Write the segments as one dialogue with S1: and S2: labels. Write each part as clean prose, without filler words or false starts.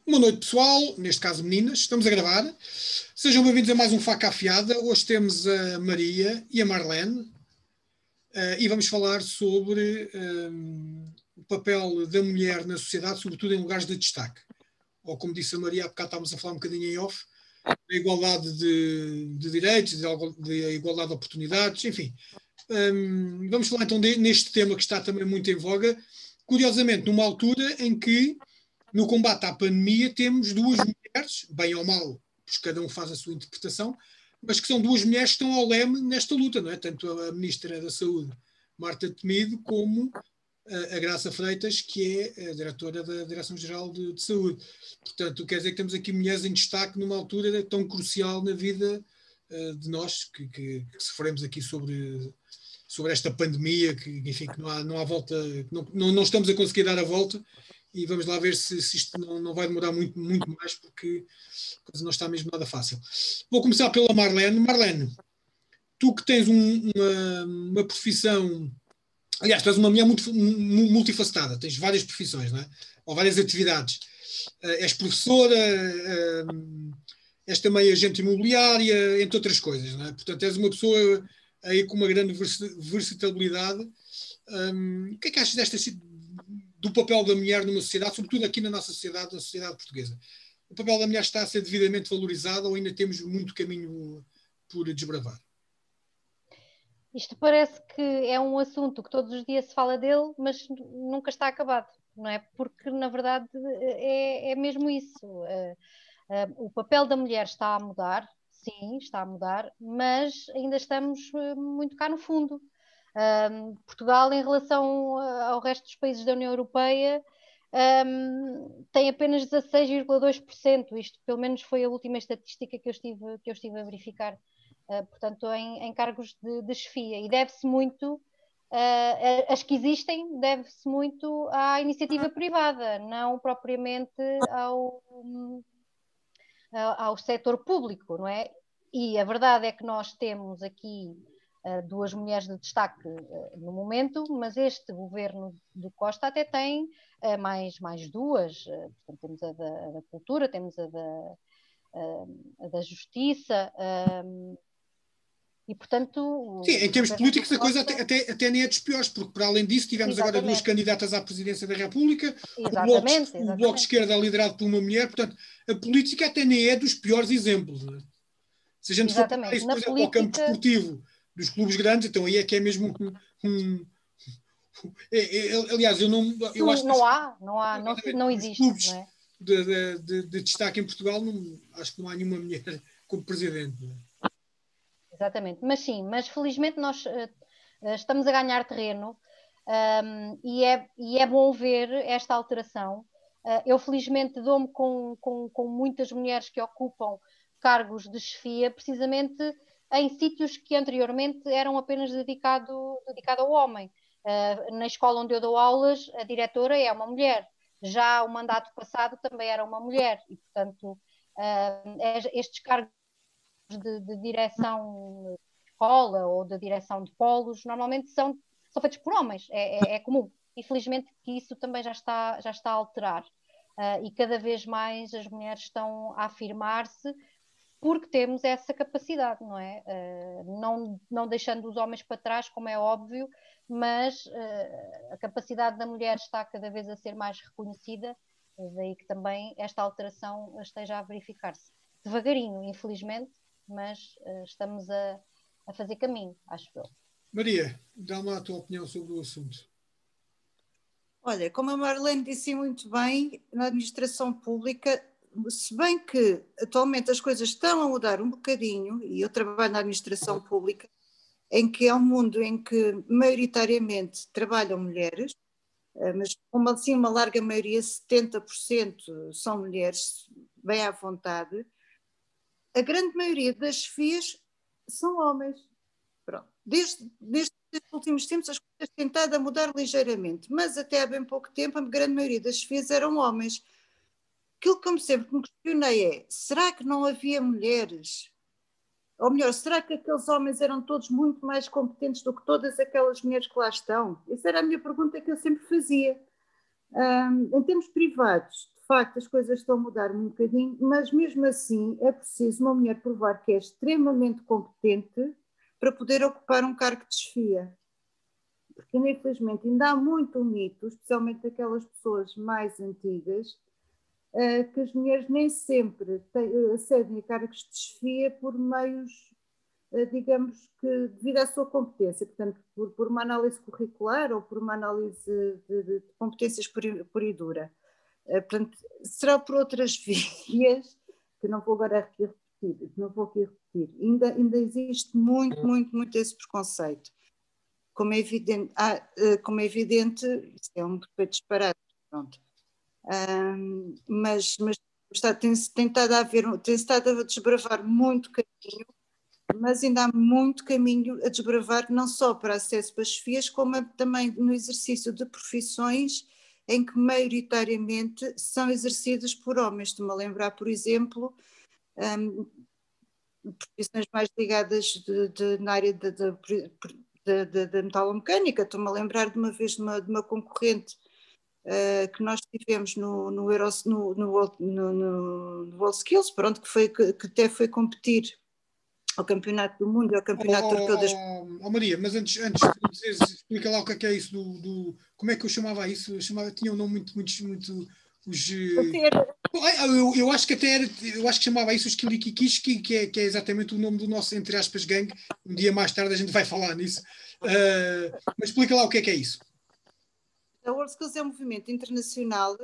S1: Boa noite, pessoal, neste caso meninas, estamos a gravar. Sejam bem-vindos a mais um Faca Afiada. Hoje temos a Maria e a Marlene e vamos falar sobre o papel da mulher na sociedade, sobretudo em lugares de destaque. Ou como disse a Maria, há bocado estávamos a falar um bocadinho em off, da igualdade de direitos, de igualdade de oportunidades, enfim. Vamos falar então neste tema que está também muito em voga, curiosamente numa altura em que no combate à pandemia temos duas mulheres, bem ou mal, pois cada um faz a sua interpretação, mas que são duas mulheres que estão ao leme nesta luta, não é? Tanto a Ministra da Saúde, Marta Temido, como a Graça Freitas, que é a diretora da Direção-Geral de Saúde. Portanto, quer dizer que temos aqui mulheres em destaque numa altura tão crucial na vida de nós, que sofremos aqui sobre esta pandemia, que, enfim, que não há volta, não estamos a conseguir dar a volta, e vamos lá ver se isto não vai demorar muito, muito mais, porque a coisa não está mesmo nada fácil. Vou começar pela Marlene. Marlene, tu que tens uma profissão, aliás, tu és uma mulher muito multifacetada, tens várias profissões, não é? Ou várias atividades. És professora, és também agente imobiliária, entre outras coisas, não é? Portanto, és uma pessoa aí com uma grande versatilidade. O que é que achas do papel da mulher numa sociedade, sobretudo aqui na nossa sociedade, na sociedade portuguesa? O papel da mulher está a ser devidamente valorizado ou ainda temos muito caminho por desbravar?
S2: Isto parece que é um assunto que todos os dias se fala dele, mas nunca está acabado, não é? Porque, na verdade, é mesmo isso. O papel da mulher está a mudar, sim, está a mudar, mas ainda estamos muito cá no fundo. Portugal, em relação ao resto dos países da União Europeia, tem apenas 16,2%. Isto, pelo menos, foi a última estatística que eu estive a verificar. Portanto, em cargos de chefia. E deve-se muito, as que existem, deve-se muito à iniciativa privada, não propriamente ao setor público, não é? E a verdade é que nós temos aqui duas mulheres de destaque no momento, mas este governo de Costa até tem mais duas. Portanto, temos a da Cultura, temos a da Justiça. E, portanto,
S1: sim, em termos políticos a coisa
S2: Costa...
S1: até nem é dos piores, porque para além disso tivemos agora duas candidatas à presidência da República, o bloco de esquerda liderado por uma mulher, portanto a política até nem é dos piores exemplos. Não é? Se a gente for pegar isso, por exemplo, ao campo desportivo dos clubes grandes, então aí é que é mesmo aliás, eu acho que
S2: não existe,
S1: clubes
S2: não é?
S1: de destaque em Portugal, acho que não há nenhuma mulher como presidente. Não é?
S2: Exatamente, mas felizmente nós estamos a ganhar terreno, e é bom ver esta alteração. Eu felizmente dou-me com muitas mulheres que ocupam cargos de chefia, precisamente em sítios que anteriormente eram apenas dedicado ao homem. Na escola onde eu dou aulas, a diretora é uma mulher. Já o mandato passado também era uma mulher e, portanto, estes cargos de direção de escola ou de direção de polos normalmente são feitos por homens, é comum. Infelizmente que isso também já está a alterar, e cada vez mais as mulheres estão a afirmar-se porque temos essa capacidade, não é? Não deixando os homens para trás, como é óbvio, mas a capacidade da mulher está cada vez a ser mais reconhecida, daí que também esta alteração esteja a verificar-se. Devagarinho, infelizmente, mas estamos a fazer caminho, acho eu.
S1: Maria, dá-me a tua opinião sobre o assunto.
S3: Olha, como a Marlene disse muito bem, na administração pública, se bem que atualmente as coisas estão a mudar um bocadinho, e eu trabalho na administração pública, em que é um mundo em que maioritariamente trabalham mulheres, mas assim uma larga maioria, 70% são mulheres, bem à vontade. A grande maioria das chefias são homens. Pronto. Desde os últimos tempos as coisas têm tentado a mudar ligeiramente, mas até há bem pouco tempo a grande maioria das chefias eram homens. Aquilo que eu sempre me questionei é, será que não havia mulheres? Ou melhor, será que aqueles homens eram todos muito mais competentes do que todas aquelas mulheres que lá estão? Essa era a minha pergunta que eu sempre fazia. Em termos privados, de de facto as coisas estão a mudar um bocadinho, mas mesmo assim é preciso uma mulher provar que é extremamente competente para poder ocupar um cargo de chefia. Porque infelizmente ainda há muito um mito, especialmente daquelas pessoas mais antigas, que as mulheres nem sempre acedem a cargos de chefia por meios, digamos que devido à sua competência, portanto por uma análise curricular ou por uma análise de competências pura e dura. Portanto, será por outras vias, que não vou agora aqui repetir, ainda existe muito esse preconceito. Como é evidente, isso é um defeito disparado, pronto. Mas tem-se estado a desbravar muito caminho, mas ainda há muito caminho a desbravar, não só para acesso para as chefias, como também no exercício de profissões em que maioritariamente são exercidas por homens. Estou-me a lembrar, por exemplo, profissões mais ligadas na área da metalomecânica. Estou-me a lembrar de uma vez de uma concorrente que nós tivemos no WorldSkills, pronto, que até foi competir ao Campeonato do Mundo e ao Campeonato Europeu das...
S1: Maria, mas antes de dizeres, explica lá o que é isso como é que eu chamava isso? Tinha um nome muito os... Eu acho que chamava isso os Kirikikis, que é exatamente o nome do nosso, entre aspas, gangue. Um dia mais tarde a gente vai falar nisso. Mas explica lá o que é isso.
S3: A WorldSkills é um movimento internacional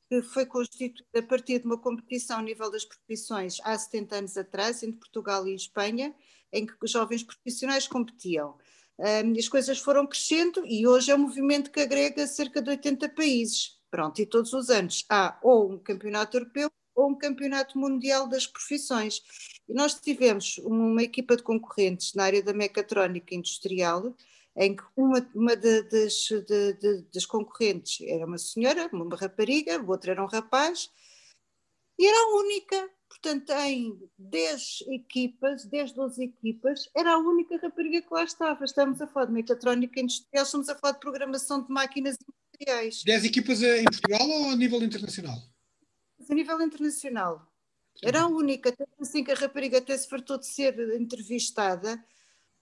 S3: que foi constituído a partir de uma competição a nível das profissões há 70 anos atrás, entre Portugal e Espanha, em que os jovens profissionais competiam. E as coisas foram crescendo e hoje é um movimento que agrega cerca de 80 países. Pronto, e todos os anos há ou um campeonato europeu ou um campeonato mundial das profissões. E nós tivemos uma equipa de concorrentes na área da mecatrónica industrial, em que uma das concorrentes era uma senhora, uma rapariga, o outro era um rapaz, e era a única, portanto em 10 equipas, 10, 12 equipas, era a única rapariga que lá estava. Estamos a falar de mecatrónica industrial, estamos a falar de programação de máquinas industriais.
S1: 10 equipas em Portugal ou a nível internacional?
S3: A nível internacional. Era a única, tanto assim que a rapariga até se fartou de ser entrevistada,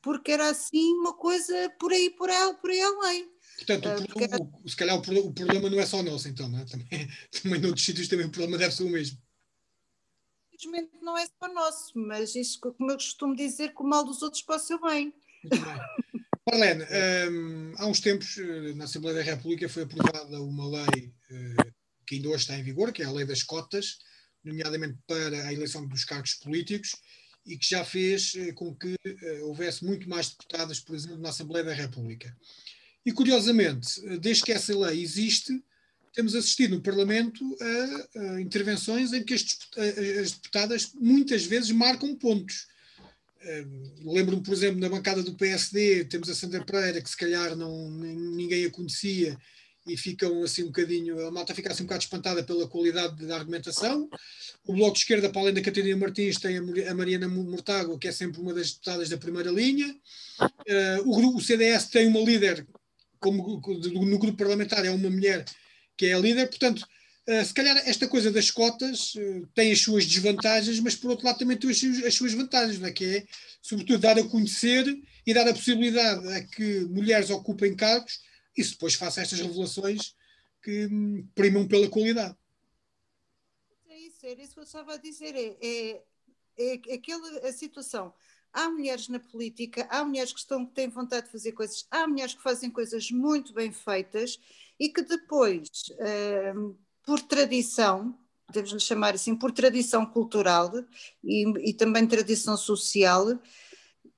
S3: porque era assim uma coisa por aí além.
S1: Portanto, se calhar o problema não é só nosso, então, não é? Também noutros sítios também o problema deve ser o mesmo.
S3: Infelizmente não é só nosso, mas isso, como eu costumo dizer, que o mal dos outros pode ser bem.
S1: Muito bem. Marlene, há uns tempos na Assembleia da República foi aprovada uma lei que ainda hoje está em vigor, que é a lei das cotas, nomeadamente para a eleição dos cargos políticos, e que já fez com que houvesse muito mais deputadas, por exemplo, na Assembleia da República. E, curiosamente, desde que essa lei existe, temos assistido no Parlamento a intervenções em que as deputadas muitas vezes marcam pontos. Lembro-me, por exemplo, na bancada do PSD, temos a Sandra Pereira, que se calhar ninguém a conhecia, e ficam assim um bocadinho, a malta fica assim um bocado espantada pela qualidade da argumentação. O Bloco de Esquerda, para além da Catarina Martins, tem a Mariana Mortágua, que é sempre uma das deputadas da primeira linha. O CDS tem uma líder, no grupo parlamentar é uma mulher que é a líder, portanto, se calhar esta coisa das cotas tem as suas desvantagens, mas por outro lado também tem as suas vantagens, não é? Que é, sobretudo, dar a conhecer e dar a possibilidade a que mulheres ocupem cargos e depois faça estas revelações que primam pela qualidade.
S3: Era isso que eu estava a dizer, a situação. Há mulheres na política, há mulheres que têm vontade de fazer coisas, há mulheres que fazem coisas muito bem feitas e que depois, por tradição, devemos chamar assim, por tradição cultural e também tradição social,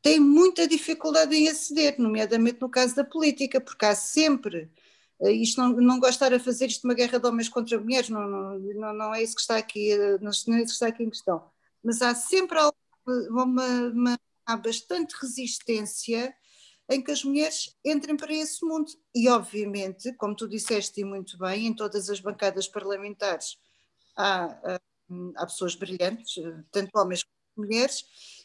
S3: têm muita dificuldade em aceder, nomeadamente no caso da política, porque há sempre... Isto não gosto de estar a fazer isto uma guerra de homens contra mulheres, não é isso que está aqui, não é isso que está aqui em questão. Mas há sempre há bastante resistência em que as mulheres entrem para esse mundo. E, obviamente, como tu disseste e muito bem, em todas as bancadas parlamentares há pessoas brilhantes, tanto homens como mulheres,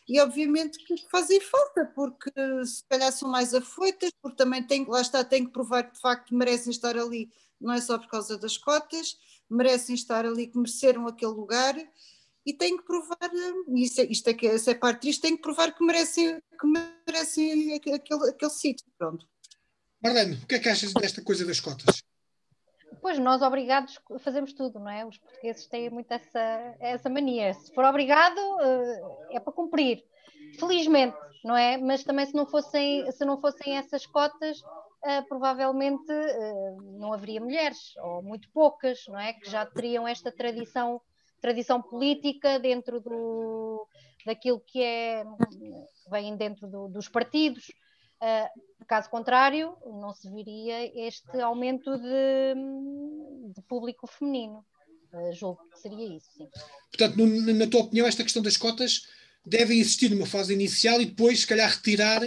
S3: e obviamente que fazem falta, porque se calhar são mais afoitas, porque também têm que provar que de facto merecem estar ali não é só por causa das cotas, merecem estar ali, que mereceram aquele lugar e têm que provar, essa é a parte triste, têm que provar que merecem aquele sítio, pronto.
S1: Marlene, o que é que achas desta coisa das cotas?
S2: Pois nós obrigados fazemos tudo, não é? Os portugueses têm muito essa mania. Se for obrigado, é para cumprir. Felizmente, não é? Mas também se não fossem essas cotas, provavelmente não haveria mulheres, ou muito poucas, não é? Que já teriam esta tradição política dentro daquilo que vem dentro dos partidos. Caso contrário, não se viria este aumento de público feminino. Julgo que seria isso, sim.
S1: Portanto, na tua opinião, esta questão das cotas deve existir numa fase inicial e depois, se calhar, retirar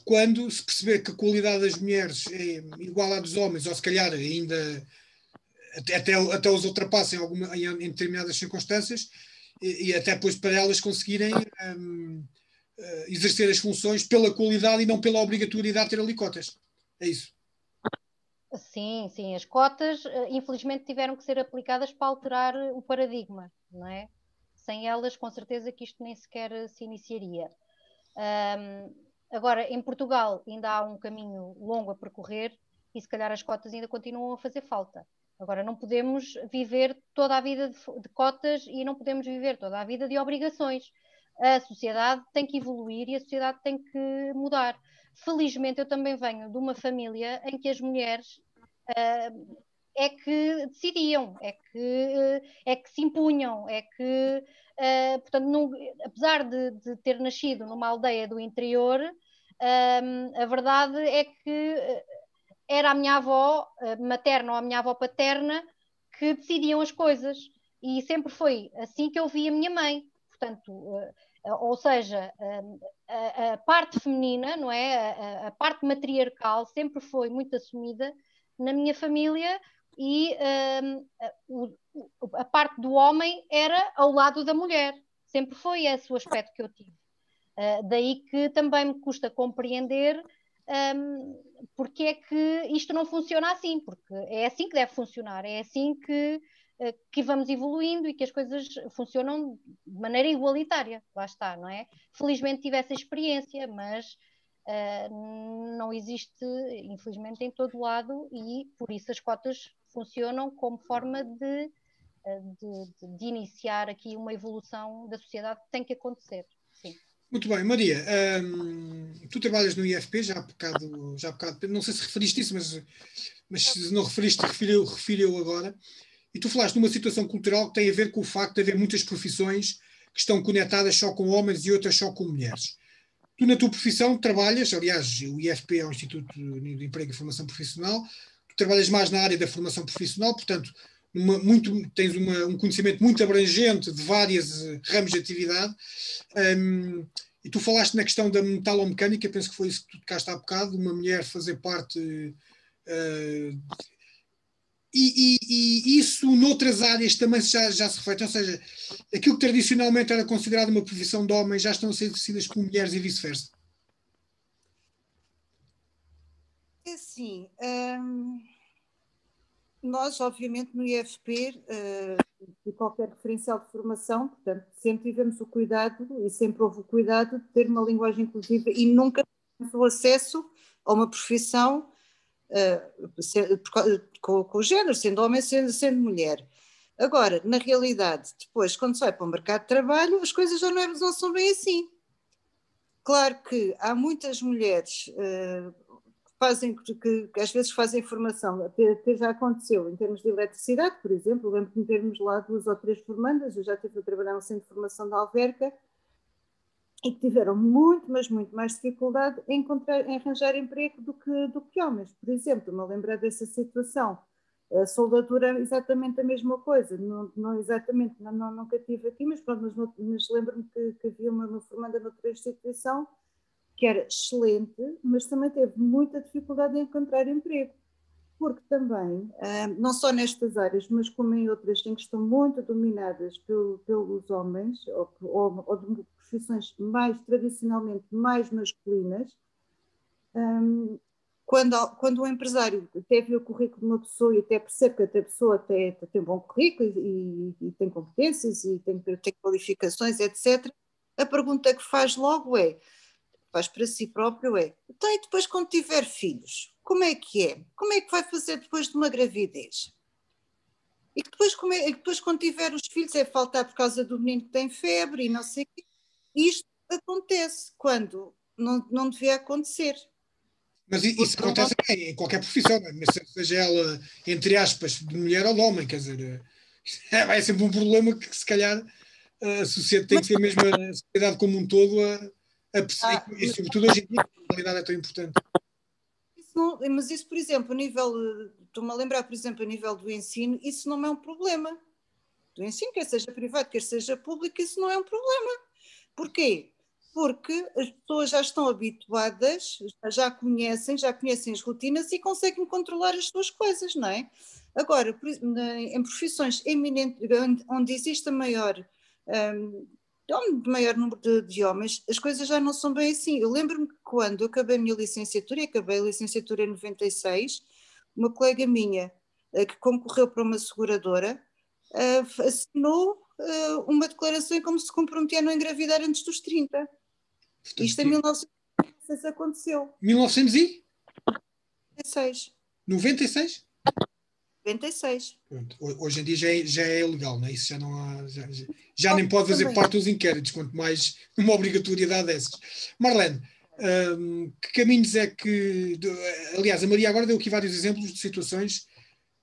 S1: quando se perceber que a qualidade das mulheres é igual à dos homens, ou se calhar ainda até os ultrapassem em determinadas circunstâncias, e até depois para elas conseguirem exercer as funções pela qualidade e não pela obrigatoriedade de ter ali cotas. É isso.
S2: Sim, sim. As cotas, infelizmente, tiveram que ser aplicadas para alterar o paradigma, não é? Sem elas, com certeza que isto nem sequer se iniciaria. Agora, em Portugal ainda há um caminho longo a percorrer e se calhar as cotas ainda continuam a fazer falta. Agora, não podemos viver toda a vida de cotas e não podemos viver toda a vida de obrigações. A sociedade tem que evoluir e a sociedade tem que mudar. Felizmente, eu também venho de uma família em que as mulheres é que decidiam, é que se impunham, portanto, apesar de ter nascido numa aldeia do interior, a verdade é que era a minha avó materna ou a minha avó paterna que decidiam as coisas. E sempre foi assim que eu vi a minha mãe. Portanto, ou seja, a parte feminina, não é? A parte matriarcal sempre foi muito assumida na minha família e a parte do homem era ao lado da mulher. Sempre foi esse o aspecto que eu tive. Daí que também me custa compreender porque é que isto não funciona assim, porque é assim que deve funcionar, é assim que vamos evoluindo e que as coisas funcionam de maneira igualitária, lá está, não é? Felizmente tive essa experiência, mas não existe, infelizmente, em todo lado e por isso as cotas funcionam como forma de iniciar aqui uma evolução da sociedade que tem que acontecer, sim.
S1: Muito bem, Maria, tu trabalhas no IFP, já há bocado, não sei se referiste isso, mas se não referiste, refiro eu agora, e tu falaste de uma situação cultural que tem a ver com o facto de haver muitas profissões que estão conectadas só com homens e outras só com mulheres. Tu, na tua profissão, trabalhas, aliás, o IFP é o Instituto de Emprego e Formação Profissional, tu trabalhas mais na área da formação profissional, portanto, tens um conhecimento muito abrangente de várias ramos de atividade, e tu falaste na questão da metalomecânica, penso que foi isso que tu tocaste há bocado, uma mulher fazer parte, e isso noutras áreas também já se reflete, ou seja, aquilo que tradicionalmente era considerado uma profissão de homens já estão a ser exercidas por mulheres e vice-versa.
S3: É assim, nós obviamente no IFP e qualquer referencial de formação, portanto, sempre tivemos o cuidado e sempre houve o cuidado de ter uma linguagem inclusiva e nunca tivemos o acesso a uma profissão com o género, sendo homem, sendo mulher. Agora, na realidade, depois, quando se vai para o mercado de trabalho, as coisas já não são bem assim. Claro que há muitas mulheres que às vezes fazem formação, até já aconteceu em termos de eletricidade, por exemplo, lembro de termos lá 2 ou 3 formandas, eu já estive a trabalhar no centro de formação da Alverca, e que tiveram muito, mas muito mais dificuldade em arranjar emprego do que homens. Por exemplo, me lembro dessa situação. A soldadura é exatamente a mesma coisa, não exatamente, nunca tive aqui, mas pronto, mas lembro-me que havia uma formanda noutra instituição que era excelente, mas também teve muita dificuldade em encontrar emprego, porque também, não só nestas áreas, mas como em outras em que estão muito dominadas pelos homens, ou de profissões tradicionalmente mais masculinas, quando o empresário até vê o currículo de uma pessoa e até percebe que a pessoa tem um bom currículo e tem competências e tem qualificações, etc., a pergunta que faz logo faz para si próprio então, e depois quando tiver filhos, como é que é? Como é que vai fazer depois de uma gravidez? E depois quando tiver os filhos faltar por causa do menino que tem febre e não sei o quê. Isto acontece quando não devia acontecer.
S1: Mas isso acontece em qualquer profissão, não é? Seja ela, entre aspas, de mulher ou de homem, quer dizer, é sempre um problema que se calhar a sociedade tem que ser mesmo a sociedade como um todo a perceber, e sobretudo hoje em dia, a realidade é tão importante.
S3: Mas isso, por exemplo, estou-me a lembrar, por exemplo, a nível do ensino, isso não é um problema. Do ensino, quer seja privado, quer seja público, isso não é um problema. Porquê? Porque as pessoas já estão habituadas, já conhecem as rotinas e conseguem controlar as suas coisas, não é? Agora, em profissões eminentes, onde existe maior número de homens, as coisas já não são bem assim. Eu lembro-me que quando eu acabei a minha licenciatura, e acabei a licenciatura em 96, uma colega minha que concorreu para uma seguradora assinou uma declaração em como se comprometia a não engravidar antes dos 30. Portanto, isto em 1996 aconteceu.
S1: 1996? 96?
S3: 96.
S1: Pronto. Hoje em dia já é ilegal, não é? Isso já não há, já nem pode fazer parte dos inquéritos, quanto mais uma obrigatoriedade dessas. Marlene, que caminhos é que... Aliás, a Maria agora deu aqui vários exemplos de situações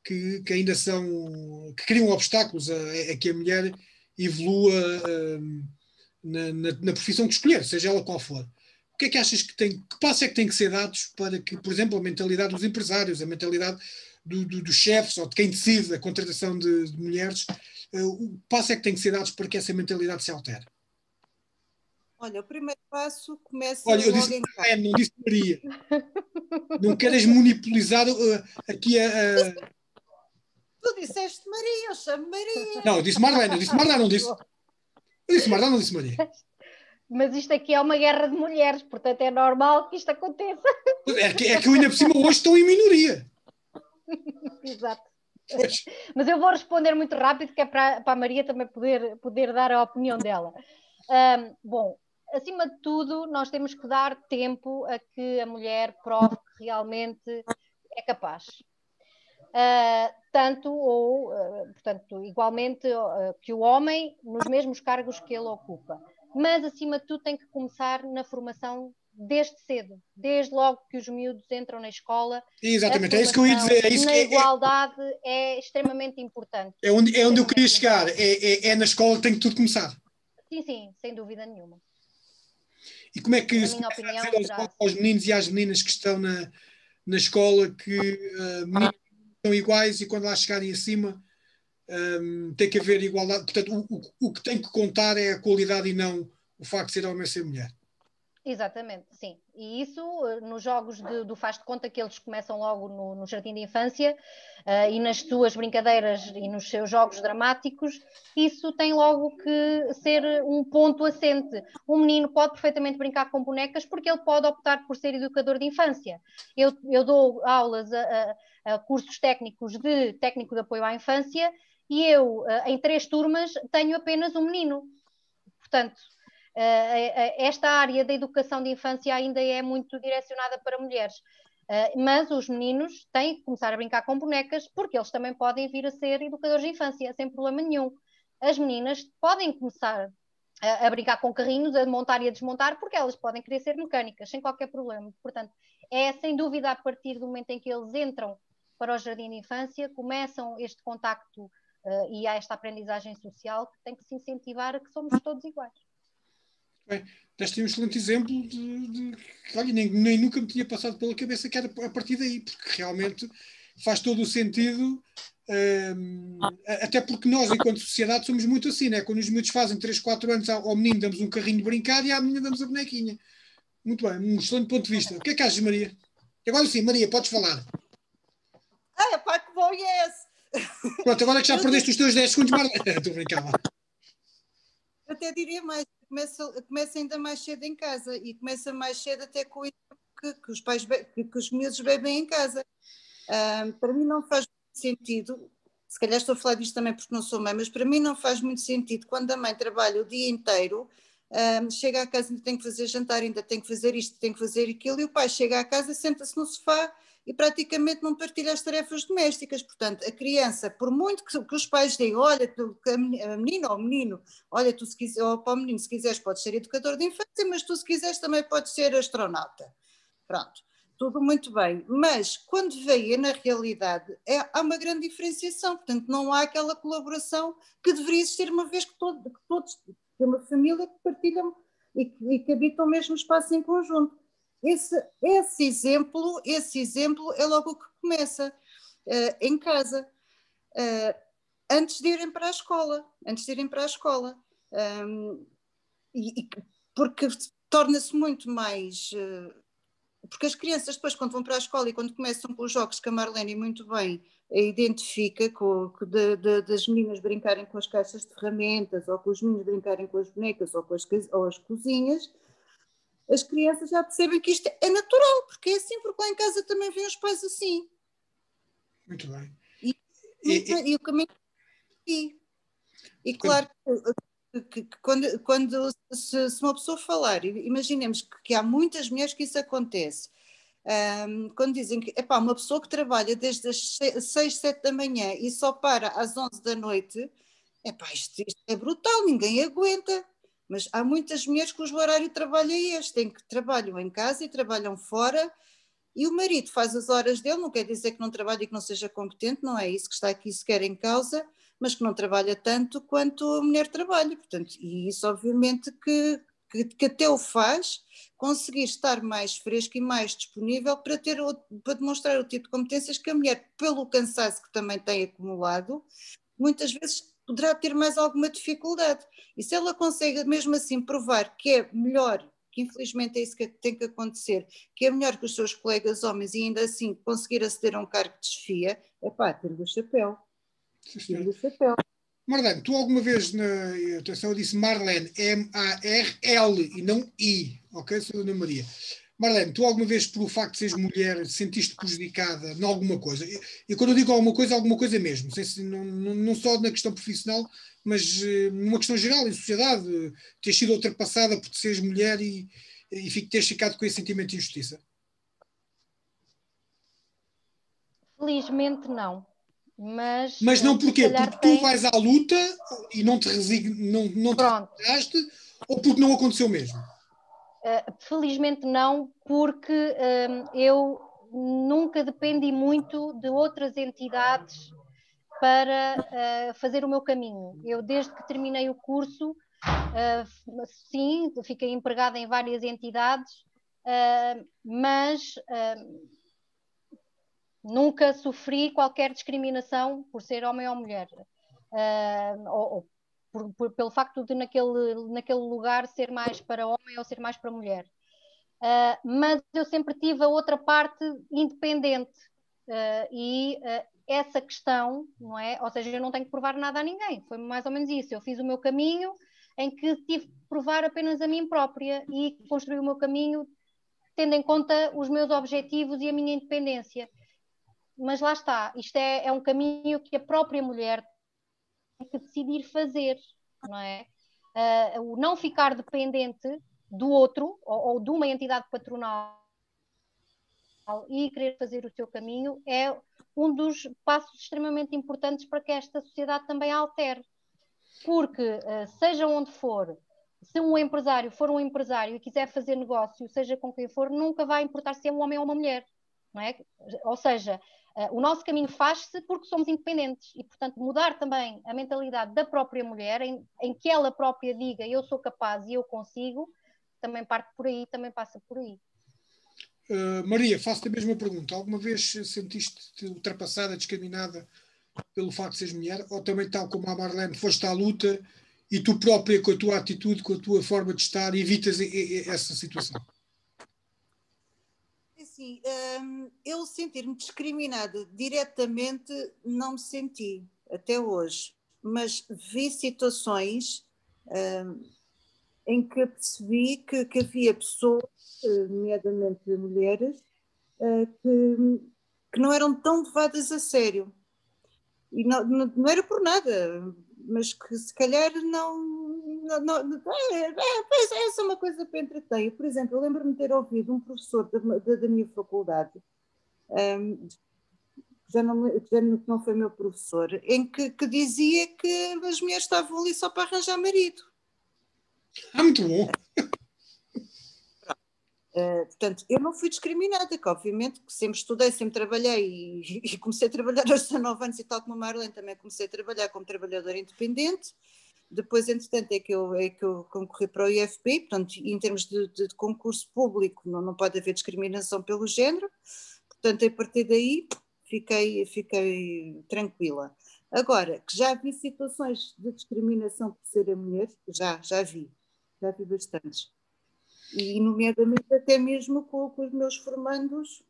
S1: que ainda são... que criam obstáculos a que a mulher evolua na profissão que escolher, seja ela qual for. O que é que achas que passos é que têm que ser dados para que, por exemplo, a mentalidade dos empresários, a mentalidade dos chefes ou de quem decide a contratação de mulheres, o passo é que tem que ser dados para que essa mentalidade se altere?
S3: Olha, o primeiro passo começa
S1: eu
S3: logo
S1: disse
S3: em casa.
S1: Não disse Maria. Não queres monopolizar aqui a...
S3: Tu disseste Maria, eu chamo Maria.
S1: Não, eu disse Marlene, não disse... Eu disse Marlene, não disse Maria.
S2: Mas isto aqui é uma guerra de mulheres, portanto é normal que isto aconteça.
S1: É que eu ainda por cima hoje estou em minoria.
S2: Exato. Mas eu vou responder muito rápido, que é para a Maria também poder dar a opinião dela. Bom, acima de tudo, nós temos que dar tempo a que a mulher prove que realmente é capaz. Portanto, igualmente que o homem nos mesmos cargos que ele ocupa. Mas, acima de tudo, tem que começar na formação desde cedo, desde logo que os miúdos entram na escola.
S1: Exatamente, é isso que eu ia dizer.
S2: A igualdade é extremamente importante.
S1: É onde eu queria chegar. É na escola que tem que tudo começar.
S2: Sim, sem dúvida nenhuma.
S1: E como é que
S2: se minha opinião,
S1: aos meninos e às meninas que estão na escola que meninos são iguais e quando lá chegarem acima tem que haver igualdade? Portanto, o que tem que contar é a qualidade e não o facto de ser homem ou ser mulher.
S2: Exatamente, sim. E isso nos jogos do faz de conta que eles começam logo no jardim de infância e nas suas brincadeiras e nos seus jogos dramáticos, isso tem logo que ser um ponto assente. Um menino pode perfeitamente brincar com bonecas porque ele pode optar por ser educador de infância. Eu dou aulas a cursos técnicos de técnico de apoio à infância e eu, em 3 turmas, tenho apenas um menino. Portanto, esta área da educação de infância ainda é muito direcionada para mulheres, mas os meninos têm que começar a brincar com bonecas porque eles também podem vir a ser educadores de infância, sem problema nenhum. As meninas podem começar a brincar com carrinhos, a montar e a desmontar, porque elas podem querer ser mecânicas, sem qualquer problema. Portanto, é sem dúvida a partir do momento em que eles entram para o jardim de infância, começam este contacto e há esta aprendizagem social que tem que se incentivar a que somos todos iguais.
S1: Bem, deste um excelente exemplo olha, nem nunca me tinha passado pela cabeça que era a partir daí, porque realmente faz todo o sentido, até porque nós, enquanto sociedade, somos muito assim, né? Quando os miúdos fazem 3, 4 anos, ao menino damos um carrinho de brincar e à menina damos a bonequinha. Muito bem, um excelente ponto de vista. O que é que achas, Maria? Agora sim, Maria, podes falar.
S3: Pá, que bom, yes!
S1: Pronto, agora é que já perdeste os teus 10 segundos, estou a brincar.
S3: Eu até diria mais, começa ainda mais cedo em casa e começa mais cedo até com que os pais que os miúdos bebem em casa. Para mim não faz muito sentido, se calhar estou a falar disto também porque não sou mãe, mas para mim não faz muito sentido quando a mãe trabalha o dia inteiro, chega à casa e ainda tem que fazer jantar, ainda tem que fazer isto, tem que fazer aquilo, e o pai chega à casa, senta-se no sofá e praticamente não partilha as tarefas domésticas. Portanto, a criança, por muito que os pais digam, olha, a menina ou o menino, olha, tu se quiser, ou para o menino, se quiseres podes ser educador de infância, mas tu se quiseres também podes ser astronauta. Pronto, tudo muito bem, mas quando veio na realidade há uma grande diferenciação, portanto não há aquela colaboração que deveria existir, uma vez que todos têm uma família que partilham e que habitam o mesmo espaço em conjunto. Esse exemplo é logo o que começa em casa, antes de irem para a escola, porque torna-se muito mais... porque as crianças depois quando vão para a escola e quando começam com os jogos que a Marlene muito bem identifica, das meninas brincarem com as caixas de ferramentas, ou com os meninos brincarem com as bonecas, ou as cozinhas, as crianças já percebem que isto é natural, porque é assim, porque lá em casa também vêm os pais assim.
S1: Muito bem.
S3: E o caminho e claro que quando se uma pessoa falar, imaginemos que há muitas mulheres que isso acontece, quando dizem que uma pessoa que trabalha desde as 6, 7 da manhã e só para às 11 da noite, isto é brutal, ninguém aguenta. Mas há muitas mulheres cujo horário de trabalho é este, que trabalham em casa e trabalham fora, e o marido faz as horas dele, não quer dizer que não trabalhe e que não seja competente, não é isso que está aqui sequer em causa, mas que não trabalha tanto quanto a mulher trabalha, portanto, e isso obviamente que até o faz conseguir estar mais fresco e mais disponível para demonstrar o tipo de competências que a mulher, pelo cansaço que também tem acumulado, muitas vezes poderá ter mais alguma dificuldade. E se ela consegue mesmo assim provar que é melhor, que infelizmente é isso que tem que acontecer, que é melhor que os seus colegas homens e ainda assim conseguir aceder a um cargo de chefia, tiro-lhe o chapéu. Tiro-lhe o chapéu.
S1: Marlene, tu alguma vez, atenção, eu disse Marlene, M-A-R-L e não I, ok, sou Ana Maria. Marlene, tu alguma vez, pelo facto de seres mulher, sentiste prejudicada em alguma coisa? E quando eu digo alguma coisa mesmo, não sei se não só na questão profissional, mas numa questão geral, em sociedade, teres sido ultrapassada por seres mulher e teres ficado com esse sentimento de injustiça?
S2: Felizmente não. Mas
S1: não porquê? Porque tu vais à luta e não te não te resignaste, ou porque não aconteceu mesmo?
S2: Felizmente não, porque eu nunca dependi muito de outras entidades para fazer o meu caminho. Eu, desde que terminei o curso, sim, fiquei empregada em várias entidades, mas nunca sofri qualquer discriminação por ser homem ou mulher. Ou pelo facto de naquele lugar ser mais para homem ou ser mais para mulher. Mas eu sempre tive a outra parte independente essa questão, não é? Ou seja, eu não tenho que provar nada a ninguém, foi mais ou menos isso. Eu fiz o meu caminho em que tive que provar apenas a mim própria e construí o meu caminho tendo em conta os meus objetivos e a minha independência. Mas lá está, isto é um caminho que a própria mulher tem que decidir fazer, não é? O não ficar dependente do outro ou de uma entidade patronal e querer fazer o seu caminho é um dos passos extremamente importantes para que esta sociedade também altere. Porque, seja onde for, se um empresário for um empresário e quiser fazer negócio, seja com quem for, nunca vai importar se é um homem ou uma mulher, não é? Ou seja, o nosso caminho faz-se porque somos independentes e, portanto, mudar também a mentalidade da própria mulher, em que ela própria diga eu sou capaz e eu consigo, também parte por aí, também passa por aí.
S1: Maria, faço-te a mesma pergunta. Alguma vez sentiste-te ultrapassada, discriminada pelo facto de seres mulher? Ou também, tal como a Marlene, foste à luta e tu própria, com a tua atitude, com a tua forma de estar, evitas essa situação?
S3: Assim, eu sentir-me discriminada diretamente não me senti até hoje, mas vi situações em que percebi que havia pessoas, nomeadamente mulheres, que não eram tão levadas a sério. E não era por nada, mas que se calhar essa é uma coisa para entreter. Por exemplo, eu lembro-me de ter ouvido um professor da minha faculdade, não foi meu professor, em que dizia que as mulheres estavam ali só para arranjar marido.
S1: Muito bom.
S3: Portanto, eu não fui discriminada, que obviamente que sempre estudei, sempre trabalhei e comecei a trabalhar aos 19 anos e tal como a Marlene também comecei a trabalhar como trabalhadora independente. Depois, entretanto, é que eu concorri para o IFP, portanto, em termos de concurso público não pode haver discriminação pelo género, portanto, a partir daí fiquei tranquila. Agora, que já vi situações de discriminação por serem mulheres, já vi bastantes. E, nomeadamente, até mesmo com os meus formandos,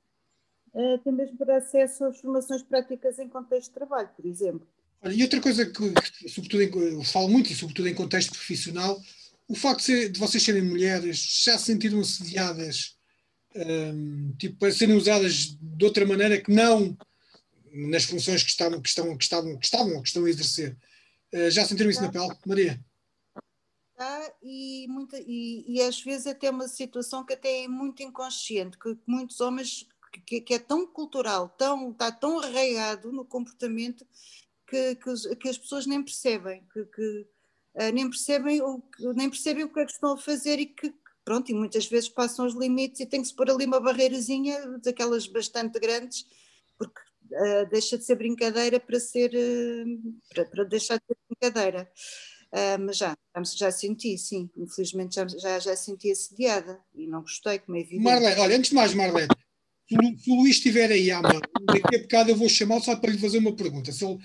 S3: até mesmo para acesso às formações práticas em contexto de trabalho, por exemplo.
S1: Olha, e outra coisa que sobretudo, eu falo muito, e sobretudo em contexto profissional, o facto de vocês serem mulheres, já se sentiram assediadas, tipo, para serem usadas de outra maneira que não nas funções que estavam ou que estão a exercer. Já sentiram isso na pele, Maria?
S3: E às vezes até uma situação que até é muito inconsciente, que muitos homens, que é tão cultural, está tão arraigado no comportamento que as pessoas nem percebem, nem percebem o que é que estão a fazer e pronto, e muitas vezes passam os limites e tem que se pôr ali uma barreirazinha daquelas bastante grandes, porque deixa de ser brincadeira para deixar de ser brincadeira. Mas já senti, sim, infelizmente já senti assediada e não gostei, como é evidente.
S1: Marlene, olha, antes de mais, Marlene, se o Luís estiver aí à mão, daqui a bocado eu vou chamá-lo só para lhe fazer uma pergunta, se ele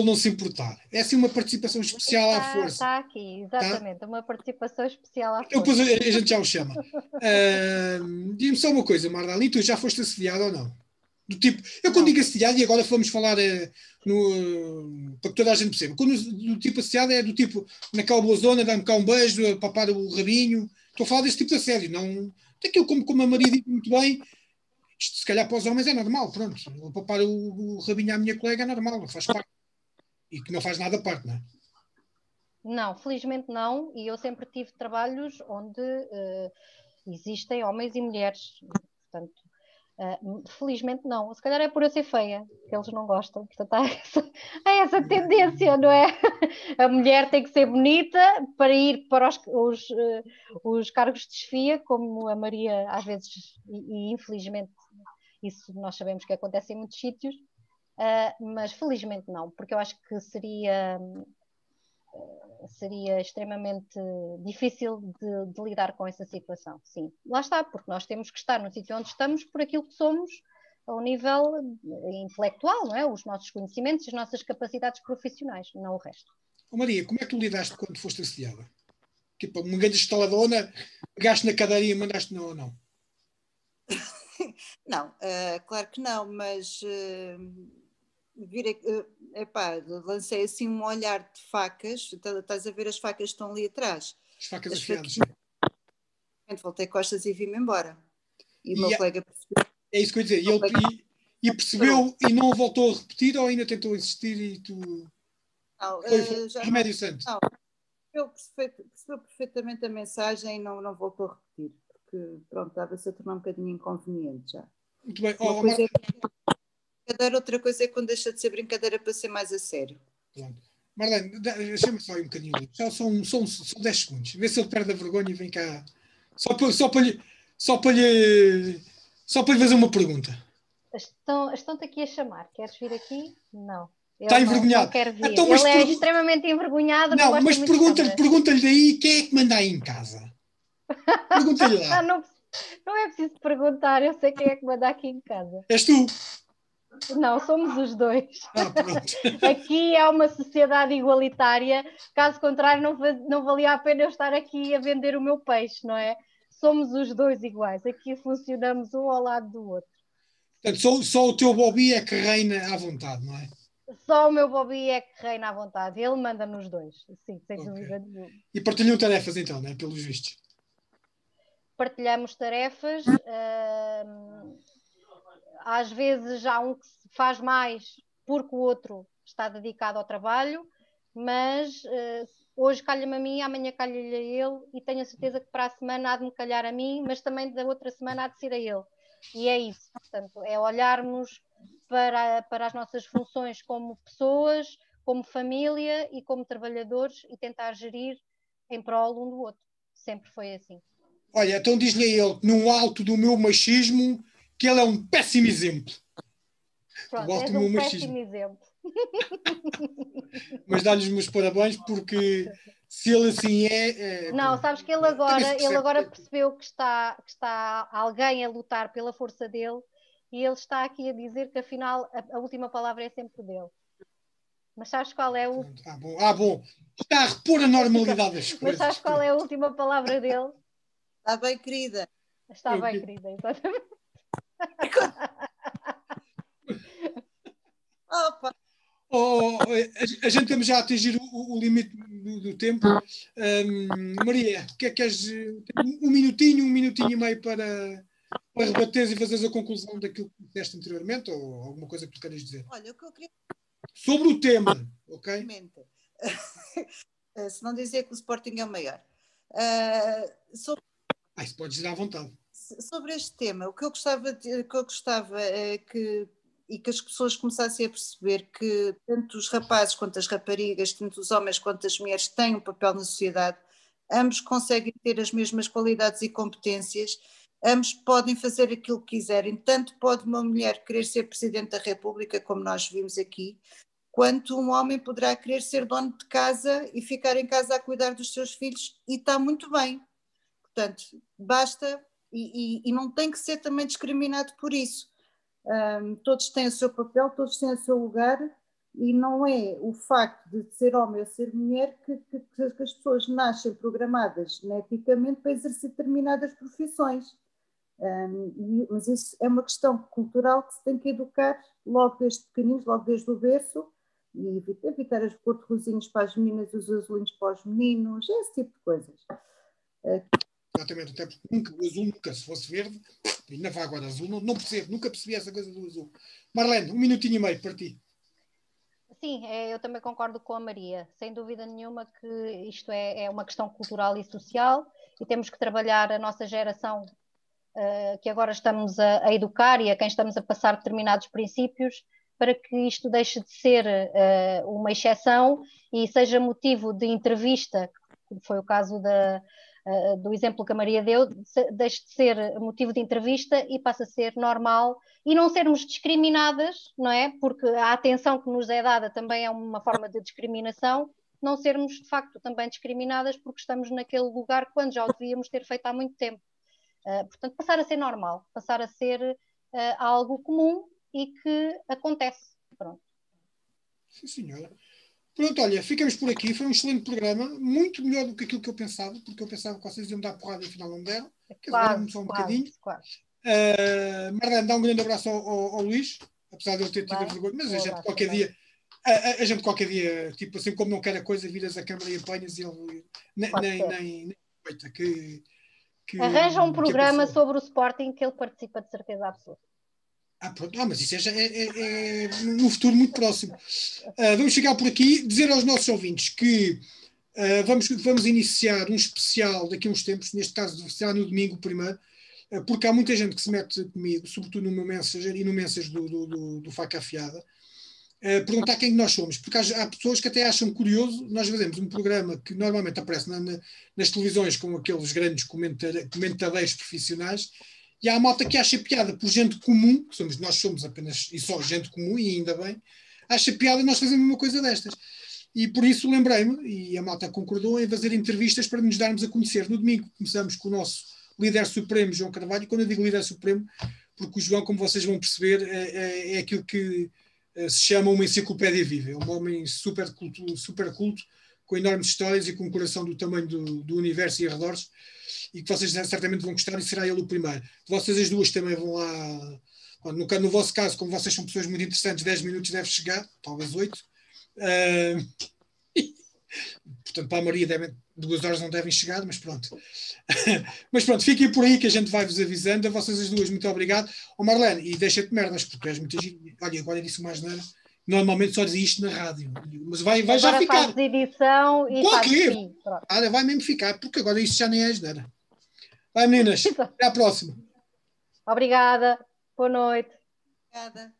S1: não se importar. É assim uma participação especial à força.
S2: Está aqui, exatamente, tá? Uma participação especial à força.
S1: Então depois a gente já o chama. Diz-me só uma coisa, Marlene, tu já foste assediada ou não? Do tipo, eu quando digo assediado, e agora vamos falar para que toda a gente perceba, quando do tipo assediado é do tipo, naquela boa zona, dá-me cá um beijo, a papar o rabinho. Estou a falar desse tipo de assédio, não daquilo como a Maria disse muito bem. Isto, se calhar para os homens é normal, pronto. Eu papar o rabinho à minha colega é normal, faz parte. E que não faz nada parte, não é?
S2: Não, felizmente não. E eu sempre tive trabalhos onde existem homens e mulheres. Portanto, felizmente não. Se calhar é por eu ser feia, que eles não gostam. Portanto, há essa tendência, não é? A mulher tem que ser bonita para ir para os cargos de chefia, como a Maria às vezes, e infelizmente isso nós sabemos que acontece em muitos sítios, mas felizmente não, porque eu acho que seria extremamente difícil de lidar com essa situação. Sim, lá está, porque nós temos que estar no sítio onde estamos por aquilo que somos ao nível intelectual, não é? Os nossos conhecimentos, as nossas capacidades profissionais, não o resto.
S1: Maria, como é que tu lidaste quando foste assediada? Tipo, uma grande estaladona, pegaste na cadeirinha e mandaste não ou não?
S3: Não, claro que não, mas lancei assim um olhar de facas. Estás a ver as facas que estão ali atrás?
S1: As facas afiadas.
S3: Voltei costas e vim-me embora. E o meu colega percebeu.
S1: É isso que eu ia dizer. E percebeu e não voltou a repetir ou ainda tentou insistir e tu...
S3: Não,
S1: foi remédio santo?
S3: Não, percebeu perfeitamente a mensagem e não voltou a repetir. Porque, pronto, estava-se a tornar um bocadinho inconveniente já.
S1: Muito bem.
S3: Uma coisa é brincadeira, outra coisa é quando deixa de ser brincadeira para ser mais a sério.
S1: Claro. Marlene, chama só aí um bocadinho. Só 10 segundos. Vê se ele perde a vergonha e vem cá. Só para lhe fazer uma pergunta.
S2: Estão-te aqui a chamar. Queres vir aqui? Não.
S1: Está envergonhado.
S2: Não quer vir.
S1: Então,
S2: ele é extremamente envergonhado.
S1: Não, mas pergunta-lhe daí quem é que manda aí em casa. Pergunta-lhe lá.
S2: Não é preciso perguntar, eu sei quem é que manda aqui em casa.
S1: És tu?
S2: Não, somos os dois.
S1: Pronto.
S2: Aqui é uma sociedade igualitária, caso contrário não valia a pena eu estar aqui a vender o meu peixe, não é? Somos os dois iguais, aqui funcionamos um ao lado do outro.
S1: Portanto, só o teu Bobby é que reina à vontade, não é?
S2: Só o meu Bobby é que reina à vontade. Ele manda nos dois, sim, sem dúvida nenhuma.
S1: E partilham tarefas então, né? Pelos vistos.
S2: Partilhamos tarefas. Às vezes há um que faz mais porque o outro está dedicado ao trabalho, mas hoje calha-me a mim, amanhã calha-lhe a ele, e tenho a certeza que para a semana há de me calhar a mim, mas também da outra semana há de ser a ele. E é isso, portanto, é olharmos para as nossas funções como pessoas, como família e como trabalhadores e tentar gerir em prol um do outro. Sempre foi assim.
S1: Olha, então diz-lhe a ele, no alto do meu machismo, que ele é um péssimo exemplo.
S2: Pronto, és um péssimo exemplo.
S1: Mas dá-lhes os meus parabéns, porque se ele assim é...
S2: Não, sabes que ele agora percebeu que está alguém a lutar pela força dele, e ele está aqui a dizer que afinal a última palavra é sempre dele. Mas sabes qual é o...
S1: bom. Está a repor a normalidade das coisas.
S2: Mas sabes qual é a última palavra dele?
S3: Está bem, querida.
S2: Está bem, querida, exatamente.
S3: Opa.
S1: A gente estamos já a atingir o limite do tempo. Maria, o que é que queres? Um minutinho e meio para rebateres e fazeres a conclusão daquilo que disseste anteriormente, ou alguma coisa que tu queres dizer?
S3: Olha, o que eu queria...
S1: Sobre o tema, ok?
S3: Se não dizer que o Sporting é o maior.
S1: Isso podes dizer à vontade.
S3: Sobre este tema, o que eu gostava é que as pessoas começassem a perceber que tanto os rapazes quanto as raparigas, tanto os homens quanto as mulheres têm um papel na sociedade, ambos conseguem ter as mesmas qualidades e competências, ambos podem fazer aquilo que quiserem, tanto pode uma mulher querer ser Presidente da República, como nós vimos aqui, quanto um homem poderá querer ser dono de casa e ficar em casa a cuidar dos seus filhos, e está muito bem. Portanto, basta, e não tem que ser também discriminado por isso. Todos têm o seu papel, todos têm o seu lugar, e não é o facto de ser homem ou ser mulher que as pessoas nascem programadas geneticamente para exercer determinadas profissões. Mas isso é uma questão cultural que se tem que educar logo desde pequeninos, logo desde o berço, e evitar as cor de rosinhos para as meninas e os azulinhos para os meninos, esse tipo de coisas.
S1: Exatamente, até porque o azul nunca, se fosse verde, ainda vai agora azul, não percebo, nunca percebi essa coisa do azul. Marlene, um minutinho e meio para ti.
S2: Sim, eu também concordo com a Maria, sem dúvida nenhuma que isto é uma questão cultural e social, e temos que trabalhar a nossa geração, que agora estamos a educar e a quem estamos a passar determinados princípios, para que isto deixe de ser uma exceção e seja motivo de entrevista, que foi o caso do exemplo que a Maria deu, deixe de ser motivo de entrevista e passe a ser normal, e não sermos discriminadas, não é? Porque a atenção que nos é dada também é uma forma de discriminação, não sermos de facto também discriminadas porque estamos naquele lugar quando já o devíamos ter feito há muito tempo. Portanto, passar a ser normal, passar a ser algo comum e que acontece. Pronto.
S1: Sim, senhora. Pronto, olha, ficamos por aqui. Foi um excelente programa, muito melhor do que aquilo que eu pensava, porque eu pensava que vocês iam dar porrada e afinal não deram.
S2: Quase,
S1: só um bocadinho.
S2: Quase.
S1: Marlene, dá um grande abraço ao Luís, apesar de eu ter tido a vergonha, mas a gente qualquer dia, tipo assim, como não quer a coisa, viras a câmara e apanhas e ele nem
S2: arranja um programa sobre o Sporting que ele participa de certeza absoluta.
S1: Pronto. Mas isso é no futuro muito próximo. Vamos chegar por aqui, dizer aos nossos ouvintes que vamos iniciar um especial daqui a uns tempos, neste caso será no domingo primeiro, porque há muita gente que se mete comigo, sobretudo no meu Messenger e no Messenger do Faca Afiada, perguntar quem nós somos, porque há pessoas que até acham curioso. Nós fazemos um programa que normalmente aparece nas televisões com aqueles grandes comentadores profissionais, e há a malta que acha piada por gente comum, nós somos apenas e só gente comum, e ainda bem, acha piada nós fazemos uma coisa destas. E por isso lembrei-me, e a malta concordou, em fazer entrevistas para nos darmos a conhecer. No domingo começamos com o nosso líder supremo, João Carvalho, e quando eu digo líder supremo, porque o João, como vocês vão perceber, é aquilo que se chama uma enciclopédia viva. É um homem super culto, com enormes histórias e com um coração do tamanho do universo e arredores, e que vocês certamente vão gostar, e será ele o primeiro. Vocês as duas também vão lá No vosso caso, como vocês são pessoas muito interessantes, 10 minutos deve chegar, talvez 8. Portanto, para a Maria 2 horas não devem chegar, mas pronto. Mas pronto, fiquem por aí que a gente vai-vos avisando. A vocês as duas, muito obrigado. Marlene, e deixa-te merdas, porque és muita gente. Olha, agora disse mais nada. Normalmente só dizia isto na rádio, mas vai já ficar.
S2: Agora fazes edição e fazes fim.
S1: Vai mesmo ficar, porque agora isto já nem é asneira. Vai, meninas. Até à próxima.
S2: Obrigada. Boa noite.
S3: Obrigada.